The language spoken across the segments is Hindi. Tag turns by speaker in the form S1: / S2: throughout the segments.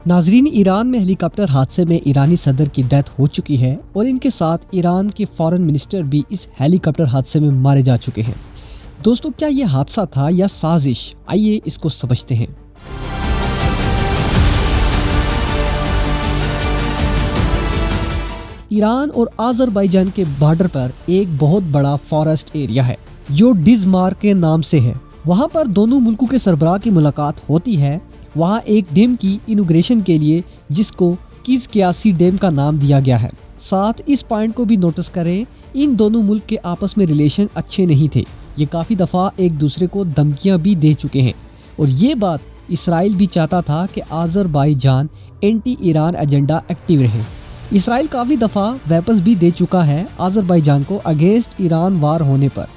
S1: नाजरीन, ईरान में हेलीकॉप्टर हादसे में ईरानी सदर की डेथ हो चुकी है और इनके साथ ईरान के फॉरेन मिनिस्टर भी इस हेलीकॉप्टर हादसे में मारे जा चुके हैं। दोस्तों, क्या ये हादसा था या साजिश? आइए इसको समझते हैं। ईरान और आज़रबाईजान के बॉर्डर पर एक बहुत बड़ा फॉरेस्ट एरिया है जो डिज़मार के नाम से है। वहाँ पर दोनों मुल्कों के सरबराह की मुलाकात होती है। वहाँ एक डैम की इनॉग्रेशन के लिए जिसको किज़क्यासी डैम का नाम दिया गया है। साथ इस पॉइंट को भी नोटिस करें, इन दोनों मुल्क के आपस में रिलेशन अच्छे नहीं थे। ये काफ़ी दफ़ा एक दूसरे को धमकियाँ भी दे चुके हैं और ये बात इसराइल भी चाहता था कि Azerbaijan anti Iran agenda active रहे। इसराइल काफ़ी दफ़ा वेपन्स भी दे चुका है आज़रबाईजान को अगेंस्ट ईरान वार होने पर।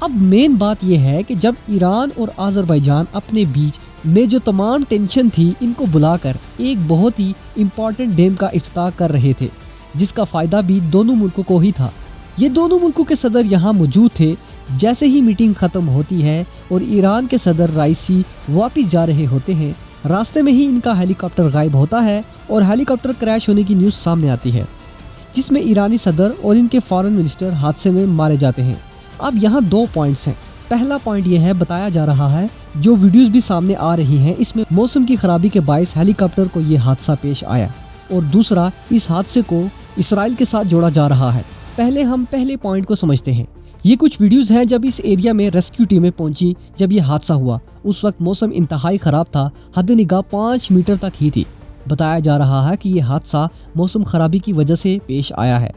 S1: अब मेन बात यह है कि जब ईरान और आज़रबाईजान अपने बीच में जो तमाम टेंशन थी, इनको बुलाकर एक बहुत ही इम्पॉर्टेंट डैम का इफ्तिताह कर रहे थे, जिसका फ़ायदा भी दोनों मुल्कों को ही था। ये दोनों मुल्कों के सदर यहाँ मौजूद थे। जैसे ही मीटिंग ख़त्म होती है और ईरान के सदर राइसी वापस जा रहे होते हैं, रास्ते में ही इनका हेलीकॉप्टर गायब होता है और हेलीकॉप्टर क्रैश होने की न्यूज़ सामने आती है, जिसमें ईरानी सदर और इनके फॉरेन मिनिस्टर हादसे में मारे जाते हैं। अब यहाँ दो पॉइंट्स हैं। पहला पॉइंट ये है, बताया जा रहा है, जो वीडियोस भी सामने आ रही हैं, इसमें मौसम की खराबी के बायस हेलीकॉप्टर को ये हादसा पेश आया। और दूसरा, इस हादसे को इसराइल के साथ जोड़ा जा रहा है। पहले हम पहले पॉइंट को समझते हैं। ये कुछ वीडियोस हैं जब इस एरिया में रेस्क्यू टीमें पहुंची। जब ये हादसा हुआ उस वक्त मौसम इंतहाई ख़राब था, हद निगाह 5 मीटर तक ही थी। बताया जा रहा है कि ये हादसा मौसम खराबी की वजह से पेश आया है।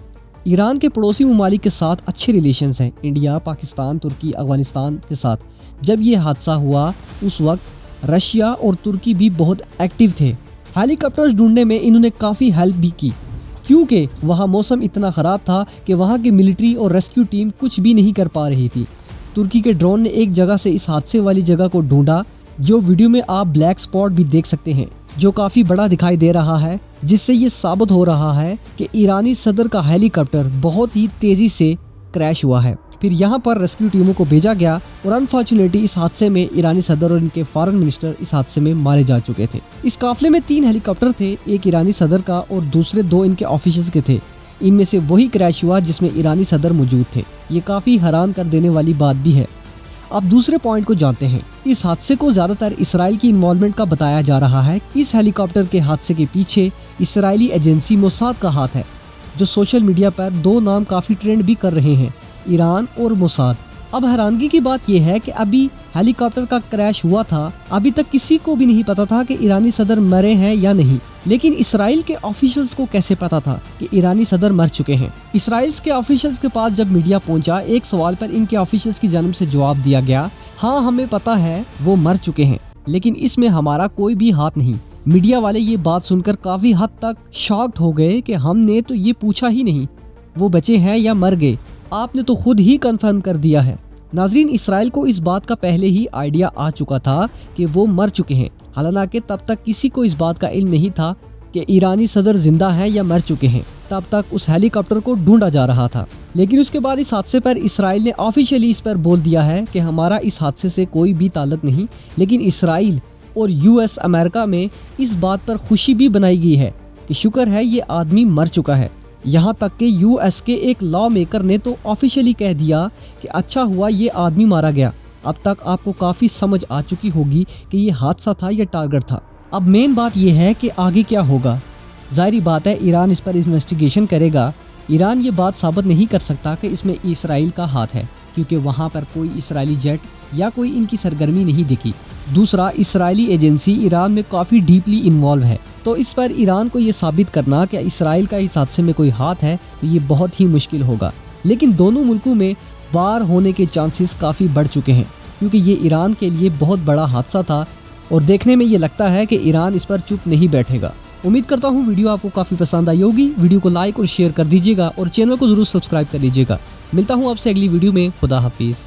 S1: ईरान के पड़ोसी ममालिक के साथ अच्छे रिलेशंस हैं, इंडिया, पाकिस्तान, तुर्की, अफगानिस्तान के साथ। जब ये हादसा हुआ उस वक्त रशिया और तुर्की भी बहुत एक्टिव थे। हेलीकॉप्टर्स ढूंढने में इन्होंने काफ़ी हेल्प भी की, क्योंकि वहाँ मौसम इतना ख़राब था कि वहाँ की मिलिट्री और रेस्क्यू टीम कुछ भी नहीं कर पा रही थी। तुर्की के ड्रोन ने एक जगह से इस हादसे वाली जगह को ढूंढा, जो वीडियो में आप ब्लैक स्पॉट भी देख सकते हैं, जो काफ़ी बड़ा दिखाई दे रहा है, जिससे ये साबित हो रहा है कि ईरानी सदर का हेलीकॉप्टर बहुत ही तेज़ी से क्रैश हुआ है। फिर यहाँ पर रेस्क्यू टीमों को भेजा गया और अनफॉर्चुनेटली इस हादसे में ईरानी सदर और इनके फॉरेन मिनिस्टर इस हादसे में मारे जा चुके थे। इस काफिले में 3 हेलीकॉप्टर थे, एक ईरानी सदर का और दूसरे 2 इनके ऑफिसर्स के थे। इनमें से वही क्रैश हुआ जिसमें ईरानी सदर मौजूद थे। ये काफ़ी हैरान कर देने वाली बात भी है। अब दूसरे पॉइंट को जानते हैं। इस हादसे को ज़्यादातर इसराइल की इन्वॉल्वमेंट का बताया जा रहा है। इस हेलीकॉप्टर के हादसे के पीछे इसराइली एजेंसी मोसाद का हाथ है, जो सोशल मीडिया पर 2 नाम काफ़ी ट्रेंड भी कर रहे हैं, ईरान और मोसाद। अब हैरानगी की बात यह है कि अभी हेलीकॉप्टर का क्रैश हुआ था, अभी तक किसी को भी नहीं पता था कि ईरानी सदर मरे हैं या नहीं। लेकिन इसराइल के ऑफिशियल्स को कैसे पता था कि ईरानी सदर मर चुके हैं? इसराइल के ऑफिशियल्स के पास जब मीडिया पहुंचा, एक सवाल पर इनके ऑफिशियल्स की जानिब से जवाब दिया गया, हाँ हमें पता है वो मर चुके हैं, लेकिन इसमें हमारा कोई भी हाथ नहीं। मीडिया वाले ये बात सुनकर काफ़ी हद तक शॉक्ड हो गए कि हमने तो ये पूछा ही नहीं वो बचे हैं या मर गए, आपने तो खुद ही कंफर्म कर दिया है। नाजरीन, इसराइल को इस बात का पहले ही आइडिया आ चुका था कि वो मर चुके हैं। हालांकि तब तक किसी को इस बात का इल्म नहीं था कि ईरानी सदर जिंदा हैं या मर चुके हैं। तब तक उस हेलीकॉप्टर को ढूंढा जा रहा था। लेकिन उसके बाद इस हादसे पर इसराइल ने ऑफिशियली इस पर बोल दिया है कि हमारा इस हादसे से कोई भी ताल्लुक नहीं। लेकिन इसराइल और यूएस अमेरिका में इस बात पर खुशी भी बनाई गई है कि शुक्र है ये आदमी मर चुका है। यहाँ तक कि यूएस के एक लॉ मेकर ने तो ऑफिशियली कह दिया कि अच्छा हुआ ये आदमी मारा गया। अब तक आपको काफ़ी समझ आ चुकी होगी कि ये हादसा था या टारगेट था। अब मेन बात यह है कि आगे क्या होगा। जाहिर बात है ईरान इस पर इन्वेस्टिगेशन करेगा। ईरान ये बात साबित नहीं कर सकता कि इसमें इसराइल का हाथ है, क्योंकि वहाँ पर कोई इसराइली जेट या कोई इनकी सरगर्मी नहीं दिखी। दूसरा, इसराइली एजेंसी ईरान में काफ़ी डीपली इन्वॉल्व है, तो इस पर ईरान को ये साबित करना कि इसराइल का इस हादसे में कोई हाथ है तो ये बहुत ही मुश्किल होगा। लेकिन दोनों मुल्कों में वार होने के चांसेस काफ़ी बढ़ चुके हैं, क्योंकि ये ईरान के लिए बहुत बड़ा हादसा था और देखने में ये लगता है कि ईरान इस पर चुप नहीं बैठेगा। उम्मीद करता हूँ वीडियो आपको काफ़ी पसंद आई होगी। वीडियो को लाइक और शेयर कर दीजिएगा और चैनल को ज़रूर सब्सक्राइब कर लीजिएगा। मिलता हूँ आपसे अगली वीडियो में। खुदा हाफिज़।